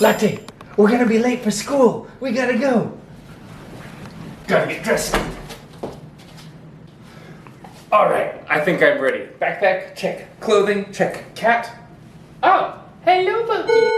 Latte, we're gonna be late for school. We gotta go. Gotta get dressed. All right, I think I'm ready. Backpack, check. Clothing, check. Cat. Oh, hello, Pokey.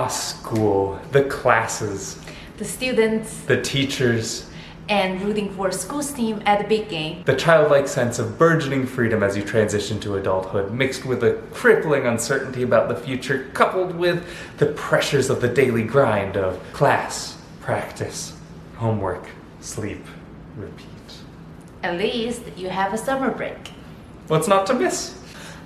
School. The classes. The students, The teachers. and rooting for school's team at the big game. The childlike sense of burgeoning freedom as you transition to adulthood, mixed with a crippling uncertainty about the future, coupled with the pressures of the daily grind of class, practice, homework, sleep, repeat. At least you have a summer break. What's not to miss?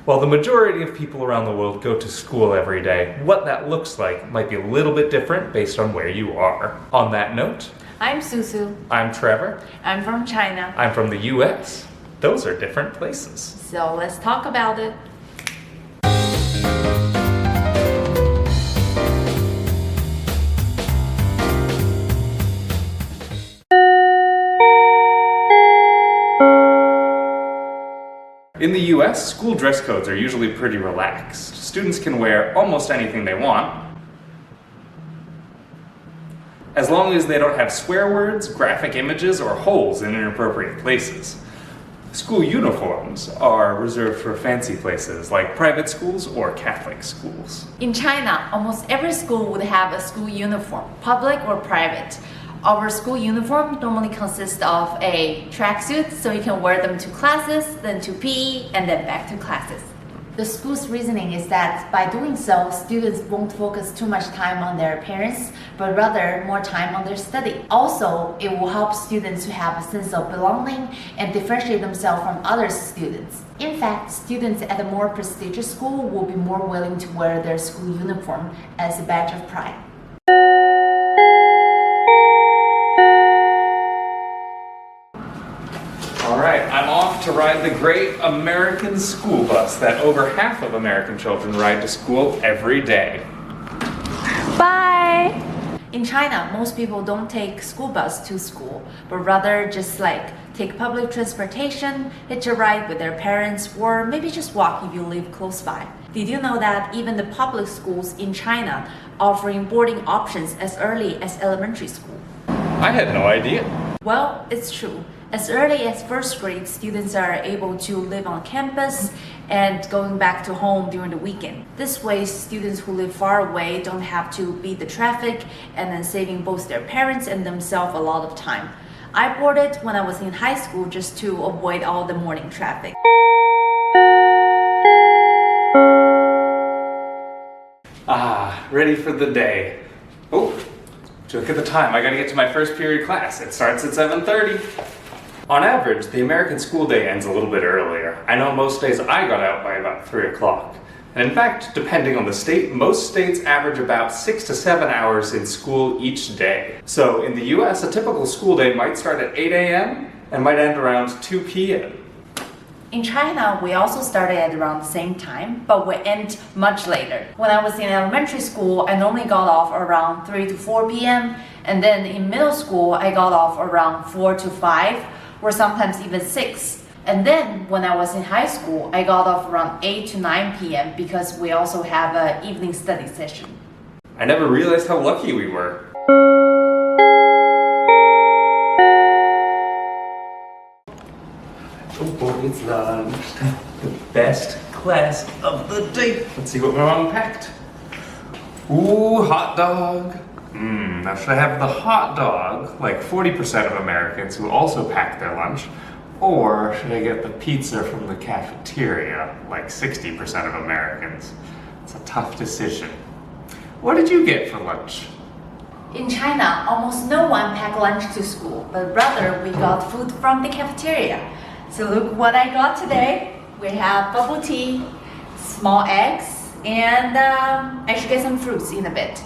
While the majority of people around the world go to school every day, what that looks like might be a little bit different based on where you are. On that note, I'm Susu. I'm Trevor. I'm from China. I'm from the US. Those are different places. So let's talk about it. In the US, school dress codes are usually pretty relaxed. Students can wear almost anything they want, as long as they don't have swear words, graphic images, or holes in inappropriate places. School uniforms are reserved for fancy places like private schools or Catholic schools. In China, almost every school would have a school uniform, public or private. Our school uniform normally consists of a tracksuit, so you can wear them to classes, then to PE, and then back to classes. The school's reasoning is that by doing so, students won't focus too much time on their appearance, but rather more time on their study. Also, it will help students to have a sense of belonging and differentiate themselves from other students. In fact, students at a more prestigious school will be more willing to wear their school uniform as a badge of pride. Alright, I'm off to ride the great American school bus that over half of American children ride to school every day. Bye! In China, most people don't take school bus to school, but rather just take public transportation, hitch a ride with their parents, or maybe just walk if you live close by. Did you know that even the public schools in China offering boarding options as early as elementary school? I had no idea. Well, it's true. As early as first grade, students are able to live on campus and going back to home during the weekend. This way, students who live far away don't have to beat the traffic and then saving both their parents and themselves a lot of time. I boarded when I was in high school just to avoid all the morning traffic. Ready for the day. Oh, look at the time. I gotta get to my first period class. It starts at 7:30. On average, the American school day ends a little bit earlier. I know most days I got out by about 3 o'clock. And in fact, depending on the state, most states average about 6 to 7 hours in school each day. So in the US, a typical school day might start at 8 a.m. and might end around 2 p.m. In China, we also started at around the same time, but we end much later. When I was in elementary school, I normally got off around 3 to 4 p.m. And then in middle school, I got off around 4 to 5, or sometimes even 6. And then when I was in high school, I got off around 8 to 9 p.m. because we also have an evening study session. I never realized how lucky we were. Oh boy, it's lunch. The best class of the day. Let's see what my mom packed. Ooh, hot dog. Now should I have the hot dog, like 40% of Americans who also pack their lunch, or should I get the pizza from the cafeteria, like 60% of Americans? It's a tough decision. What did you get for lunch? In China, almost no one packed lunch to school, but rather we got food from the cafeteria. So look what I got today. We have bubble tea, small eggs, and I should get some fruits in a bit.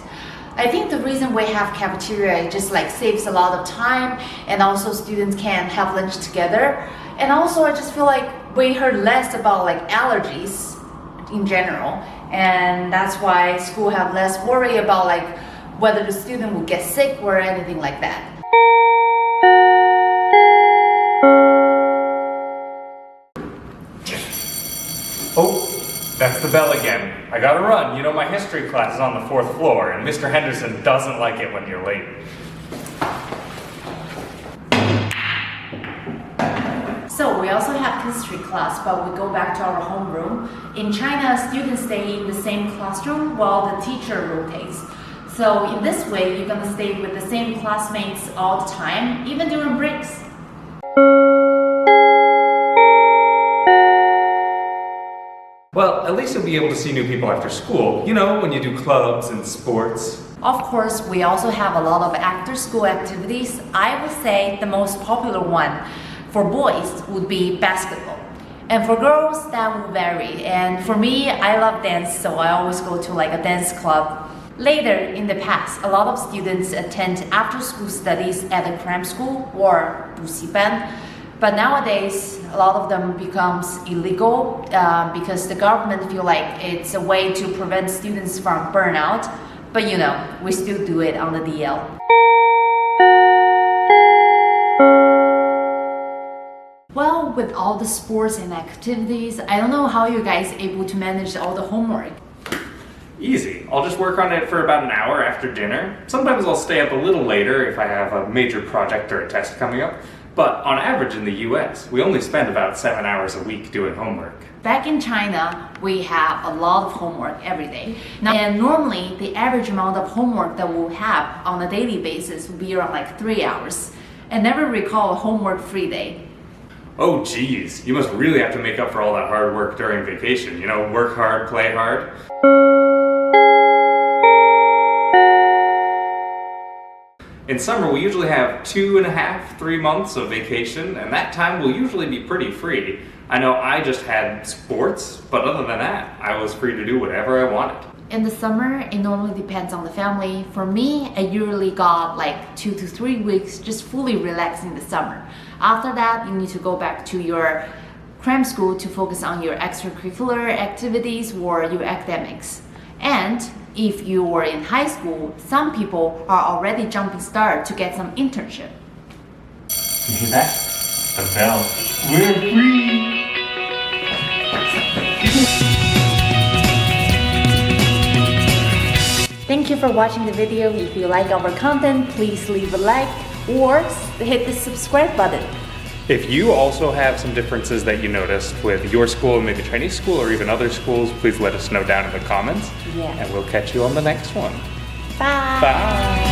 I think the reason we have cafeteria just saves a lot of time, and also students can have lunch together. And also I just feel like we heard less about allergies in general, and that's why school have less worry about whether the student will get sick or anything like that. Oh, That's the bell again. I gotta run. You know, my history class is on the 4th floor, and Mr. Henderson doesn't like it when you're late. So we also have history class, but we go back to our homeroom. In China, students stay in the same classroom while the teacher rotates. So in this way, you're gonna stay with the same classmates all the time, even during breaks. Well, at least you'll be able to see new people after school. You know, when you do clubs and sports. Of course, we also have a lot of after-school activities. I would say the most popular one for boys would be basketball. And for girls, that will vary. And for me, I love dance, so I always go to like a dance club. Later in the past, a lot of students attend after-school studies at a cram school or 补习班. But nowadays, a lot of them becomes illegal because the government feel like it's a way to prevent students from burnout. But you know, we still do it on the DL. Well, with all the sports and activities, I don't know how you guys able to manage all the homework. Easy. I'll just work on it for about an hour after dinner. Sometimes I'll stay up a little later if I have a major project or a test coming up. But on average in the US, we only spend about 7 hours a week doing homework. Back in China, we have a lot of homework every day. And normally, the average amount of homework that we'll have on a daily basis will be around like 3 hours. And never recall a homework-free day. Oh geez, you must really have to make up for all that hard work during vacation. You know, work hard, play hard. In summer, we usually have 2.5, 3 months of vacation, and that time will usually be pretty free. I know I just had sports, but other than that, I was free to do whatever I wanted. In the summer, it normally depends on the family. For me, I usually got like 2 to 3 weeks just fully relaxing the summer. After that, you need to go back to your cram school to focus on your extracurricular activities or your academics. And if you were in high school, some people are already jumping start to get some internship. You hear that? The bell. We're free! Thank you for watching the video. If you like our content, please leave a like or hit the subscribe button. If you also have some differences that you noticed with your school and maybe Chinese school or even other schools, please let us know down in the comments. Yeah. And we'll catch you on the next one. Bye. Bye.